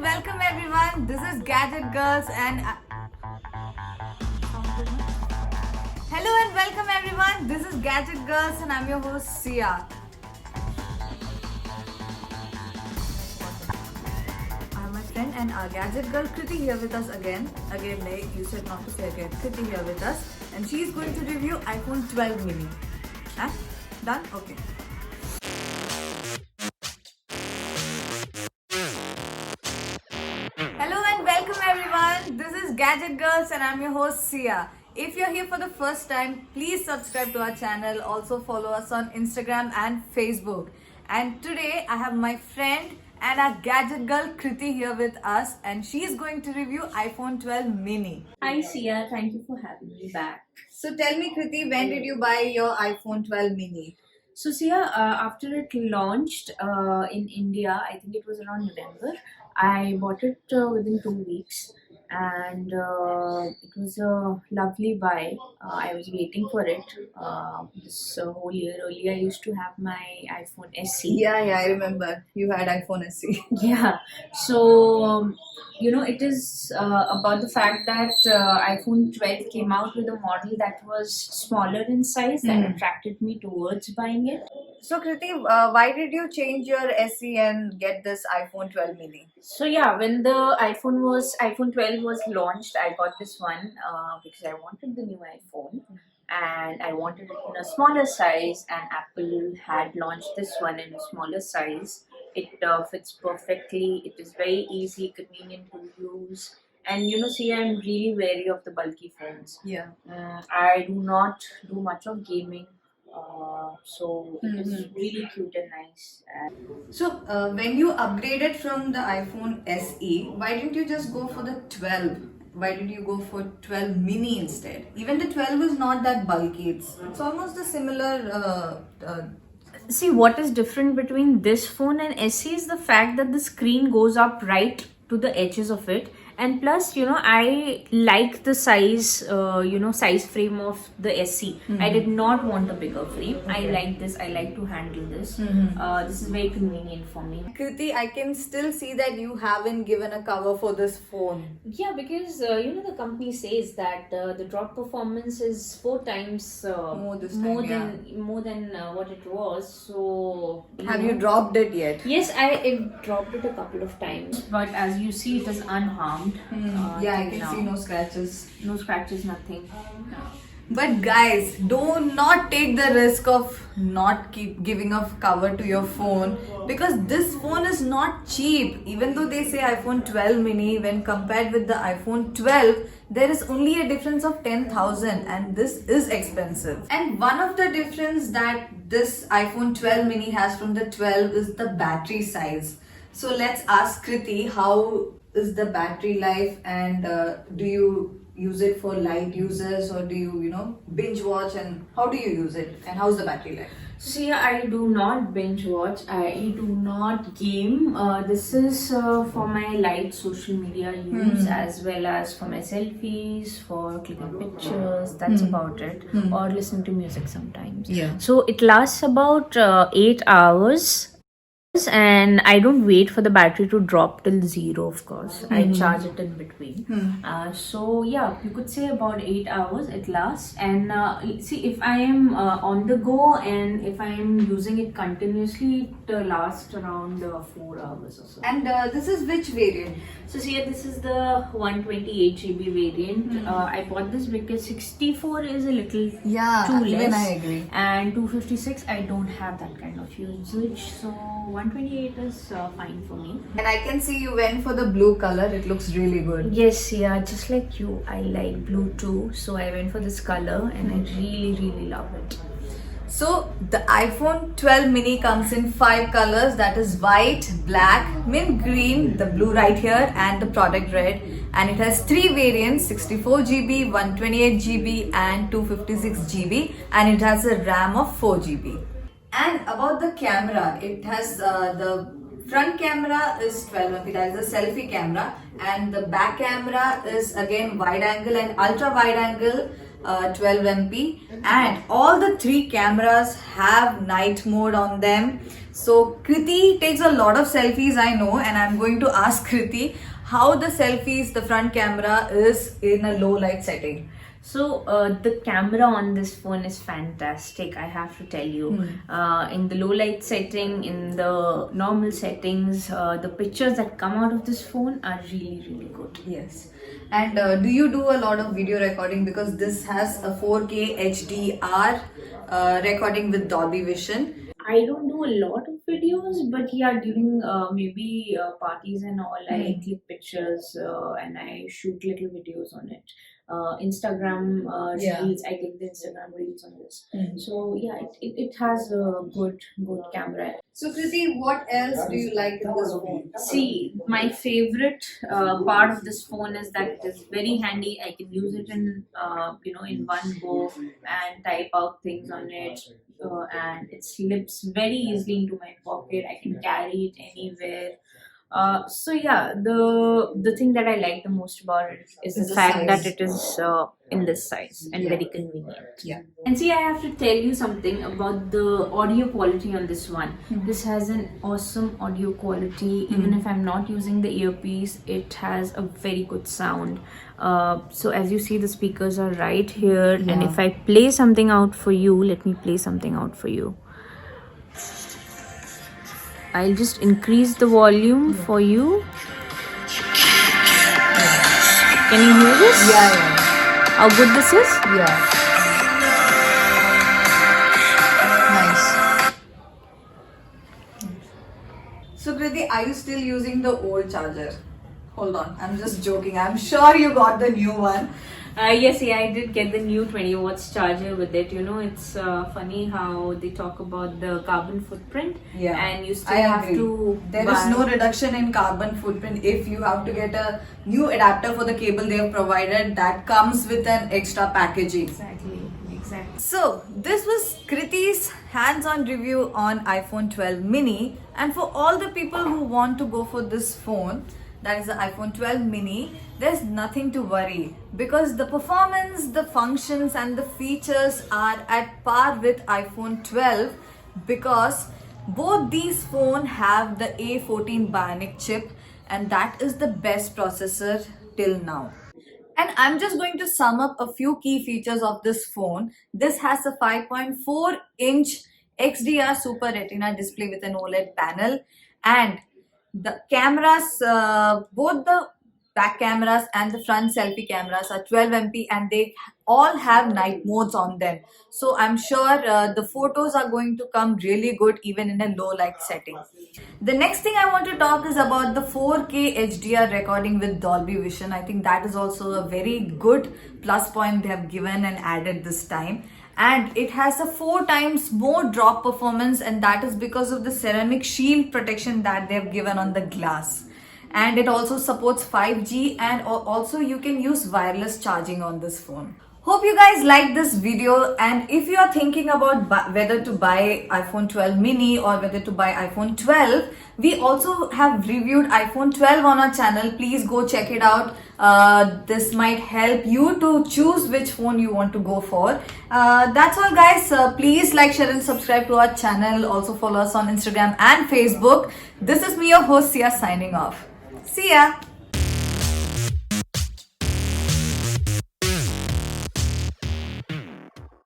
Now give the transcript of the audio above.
welcome everyone. This is Gadget Girls and hello and welcome everyone. This is Gadget Girls and I'm your host Sia. I have my friend and our Gadget Girl Kriti here with us again. Again, you said not to say again. Kriti here with us, and she's going to review iPhone 12 mini. Huh? Done? Okay. Hello and welcome everyone. This is Gadget Girls and I'm your host Sia. If you're here for the first time, please subscribe to our channel. Also follow us on Instagram and Facebook. And today I have my friend and our Gadget Girl Kriti here with us, and she's going to review iPhone 12 mini. Hi Sia, thank you for having me back. So tell me Kriti, when did you buy your iPhone 12 mini? So Sia, after it launched in India, I think it was around November, I bought it within 2 weeks, and it was a lovely buy. I was waiting for it this whole year. Earlier, I used to have my iPhone SE. Yeah, I remember. You had iPhone SE. Yeah, so it is about the fact that iPhone 12 came out with a model that was smaller in size that attracted me towards buying it. So Kriti, why did you change your SE and get this iPhone 12 mini? So yeah, when the iPhone 12 was launched, I got this one because I wanted the new iPhone and I wanted it in a smaller size, and Apple had launched this one in a smaller size. It fits perfectly. It is very easy, convenient to use. And see, I'm really wary of the bulky phones. Yeah. I do not do much of gaming, so it is really cute and nice. So when you upgraded from the iPhone SE, why didn't you just go for the 12? Why did you go for 12 mini instead? Even the 12 is not that bulky. It's almost a similar. See, what is different between this phone and SE is the fact that the screen goes up right to the edges of it, and plus I like the size size frame of the SE. I did not want a bigger frame. I like this. I like to handle this. This is very convenient for me. Kriti, I can still see that you haven't given a cover for this phone. Yeah, because the company says that the drop performance is 4 times More than what it was. So Have you dropped it yet? Yes, I dropped it a couple of times, but as you see, it is unharmed. Yeah, I can see no scratches. No scratches, nothing. But guys, do not take the risk of not keep giving a cover to your phone, because this phone is not cheap. Even though they say iPhone 12 mini, when compared with the iPhone 12, there is only a difference of 10,000, and this is expensive. And one of the difference that this iPhone 12 mini has from the 12 is the battery size. So let's ask Kriti, how is the battery life, and do you use it for light users, or do you binge watch, and how do you use it, and how's the battery life? See, I do not binge watch. I do not game. This is for my light social media use, as well as for my selfies, for clicking pictures. That's about it. Or listening to music sometimes. Yeah. So it lasts about 8 hours. And I don't wait for the battery to drop till 0, of course. I charge it in between. So yeah, you could say about 8 hours it lasts. And see, if I am on the go and if I am using it continuously, it lasts around 4 hours or so. And this is which variant? So see, this is the 128 GB variant. I bought this because 64 is a little too less. Even I agree. And 256, I don't have that kind of usage. So 128 is fine for me. And I can see you went for the blue color. It looks really good. Yes, yeah, just like you, I like blue too. So I went for this color and I really love it. So the iPhone 12 mini comes in 5 colors, that is white, black, mint green, the blue right here, and the product red. And it has 3 variants: 64 GB, 128 GB and 256 GB, and it has a RAM of 4 GB. And about the camera, it has the front camera is 12 MP, that is a selfie camera, and the back camera is again wide angle and ultra wide angle. 12 MP, and all the three cameras have night mode on them. So Kriti takes a lot of selfies, I know, and I'm going to ask Kriti how the selfies, the front camera is in a low light setting. So the camera on this phone is fantastic, I have to tell you. In the low light setting, in the normal settings, the pictures that come out of this phone are really, really good. Yes. And do you do a lot of video recording, because this has a 4K HDR recording with Dolby Vision? I don't do a lot of videos, but yeah, during maybe parties and all, I click pictures and I shoot little videos on it. Instagram Yeah. reels, I click the Instagram reels on this. So yeah, it has a good camera. So Kriti, what else do you like in this phone? See, my favorite part of this phone is that it is very handy. I can use it in in one go and type out things on it, and it slips very easily into my pocket. I can carry it anywhere. So yeah, the thing that I like the most about it is Is the the fact size. that it is in this size and Yeah. very convenient. Yeah. And see, I have to tell you something about the audio quality on this one. This has an awesome audio quality. Even if I'm not using the earpiece, it has a very good sound. So as you see, the speakers are right here. And Yeah. if I play something out for you, let me play something out for you. I'll just increase the volume for you. Can you hear this? Yeah. How good this is? Yeah. Nice. So Kriti, are you still using the old charger? Hold on, I'm just joking. I'm sure you got the new one. Yes, yeah, I did get the new 20 watts charger with it. It's funny how they talk about the carbon footprint. Yeah, And you still I have agree. to There buy. is no reduction in carbon footprint if you have to get a new adapter for the cable they have provided that comes with an extra packaging. Exactly. So this was Kriti's hands-on review on iPhone 12 mini, and for all the people who want to go for this phone, that is the iPhone 12 mini, there's nothing to worry, because the performance, the functions and the features are at par with iPhone 12, because both these phones have the A14 Bionic chip, and that is the best processor till now. And I'm just going to sum up a few key features of this phone. This has a 5.4-inch XDR Super Retina display with an OLED panel, and the cameras, both the back cameras and the front selfie cameras are 12 MP, and they all have night modes on them. So I'm sure the photos are going to come really good even in a low light setting. The next thing I want to talk is about the 4K HDR recording with Dolby Vision. I think that is also a very good plus point they have given and added this time. And it has a 4 times more drop performance, and that is because of the ceramic shield protection that they have given on the glass. And it also supports 5G, and also you can use wireless charging on this phone. Hope you guys like this video, and if you are thinking about whether to buy iPhone 12 mini or whether to buy iPhone 12, we also have reviewed iPhone 12 on our channel. Please go check it out. This might help you to choose which phone you want to go for. That's all guys. Please like, share and subscribe to our channel. Also follow us on Instagram and Facebook. This is me, your host Sia, signing off. See ya.